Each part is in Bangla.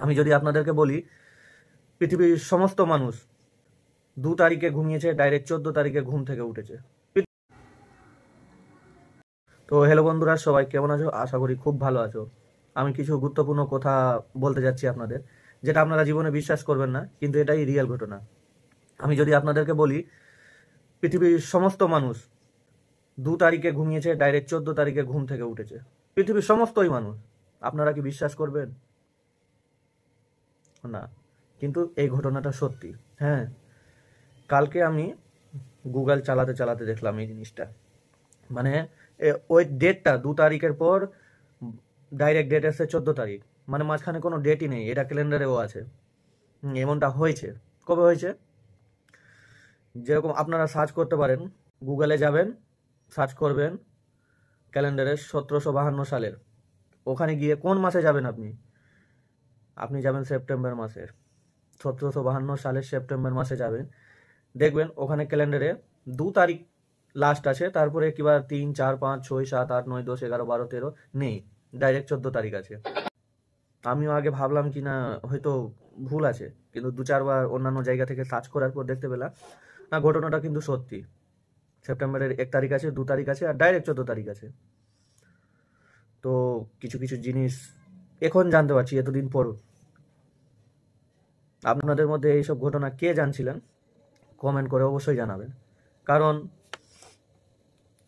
আমি যদি আপনাদেরকে বলি পৃথিবীর সমস্ত মানুষ 2 তারিখে ঘুমিয়েছে, ডাইরেক্ট 14 তারিখে ঘুম থেকে উঠেছে। তো হ্যালো বন্ধুরা, সবাই কেমন আছো? আশা করি খুব ভালো আছো। আমি কিছু গুরুত্বপূর্ণ কথা বলতে যাচ্ছি আপনাদের, যেটা আপনারা জীবনে বিশ্বাস করবেন না, কিন্তু এটাই রিয়েল ঘটনা। আমি যদি আপনাদেরকে বলি পৃথিবীর সমস্ত মানুষ 2 তারিখে ঘুমিয়েছে, ডাইরেক্ট 14 তারিখে ঘুম থেকে উঠেছে। পৃথিবীর সমস্তই মানুষ, আপনারা কি বিশ্বাস করবেন? না, কিন্তু এই ঘটনাটা সত্যি। হ্যাঁ, কালকে আমি গুগল চালাতে চালাতে দেখলাম এই জিনিসটা। মানে ওই ডেটটা 2 তারিখের পর ডাইরেক্ট ডেট এসেছে 14 তারিখ, মানে মাঝখানে কোনো ডেটই নেই, এটা ক্যালেন্ডারেও আছে। এমনটা হয়েছে। কবে হয়েছে? যেরকম আপনারা সার্চ করতে পারেন, গুগলে যাবেন, সার্চ করবেন ক্যালেন্ডারে 1752 সালের, ওখানে গিয়ে কোন মাসে যাবেন আপনি? আপনি যাবেন সেপ্টেম্বর মাসের, 1752 সালের সেপ্টেম্বর মাসে যাবেন, দেখবেন ওখানে ক্যালেন্ডারে 2 তারিখ লাস্ট আছে, তারপরে কিবা 3, 4, 5, 6, 7, 8, 9, 10, 11, 12, 13 নেই, ডাইরেক্ট 14 তারিখ আছে। আমিও আগে ভাবলাম কি না হয়তো ভুল আছে, কিন্তু 2-4 বার অন্যান্য জায়গা থেকে সার্চ করার পর দেখতে পেলাম না, ঘটনাটা কিন্তু সত্যি। সেপ্টেম্বরের 1 তারিখ আছে, 2 তারিখ আছে, আর ডাইরেক্ট 14 তারিখ আছে। তো কিছু কিছু জিনিস এখন জানতে পারছি এতদিন পর। আপনাদের মধ্যে এইসব ঘটনা কে জানছিলেন কমেন্ট করে অবশ্যই জানাবেন, কারণ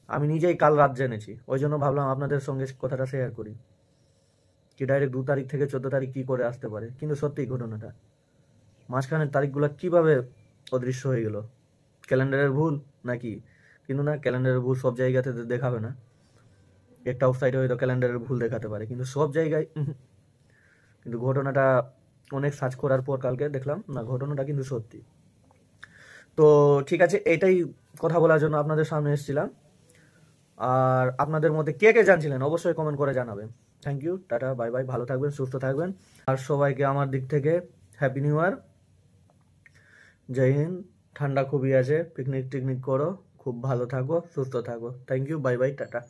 আমি নিজেই কাল রাত জেনেছি, ওই জন্য ভাবলাম আপনাদের সঙ্গে কথাটা শেয়ার করি কি ডাইরেক্ট 2 তারিখ থেকে 14 তারিখ কি করে আসতে পারে। কিন্তু সত্যিই ঘটনাটা, মাঝখানের তারিখগুলো কিভাবে অদৃশ্য হয়ে গেল, ক্যালেন্ডারের ভুল নাকি? কিন্তু না, ক্যালেন্ডারের ভুল সব জায়গাতে দেখাবে না, একটা ওয়েবসাইটে হয়তো ক্যালেন্ডারের ভুল দেখাতে পারে, কিন্তু সব জায়গায় কিন্তু ঘটনাটা অনেক সার্চ করার পর কালকে দেখলাম না, ঘটনাটা কিন্তু সত্যি। তো ঠিক আছে, এটাই কথা বলার জন্য আপনাদের সামনে এসেছিলাম। আর আপনাদের মধ্যে কে কে জানছিলেন অবশ্যই কমেন্ট করে জানাবেন। Thank you, tata, bye bye, ভালো থাকবেন, সুস্থ থাকবেন, আর সবাইকে আমার দিক থেকে happy new year. Jai Hind. ঠান্ডা খুবই আছে, পিকনিক টিকনিক করো, খুব ভালো থাকো, সুস্থ থাকো। Thank you, bye bye, tata.